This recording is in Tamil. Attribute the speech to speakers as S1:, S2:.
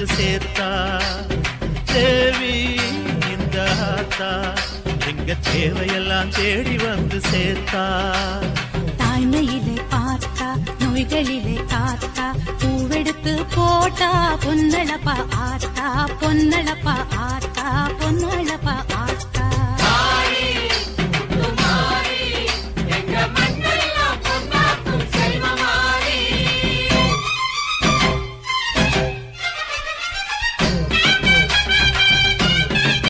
S1: வந்து சேர்த்தா. தேவி இந்த ஆத்தா எங்க தேவையெல்லாம் தேடி வந்து சேர்த்தா.
S2: தாய்மையிலே பார்த்தா நோய்களிலே காத்தா பூவெடுத்து போட்டா பொன்னளப்பா ஆத்தா பொன்னளப்பா ஆத்தா பொன்ன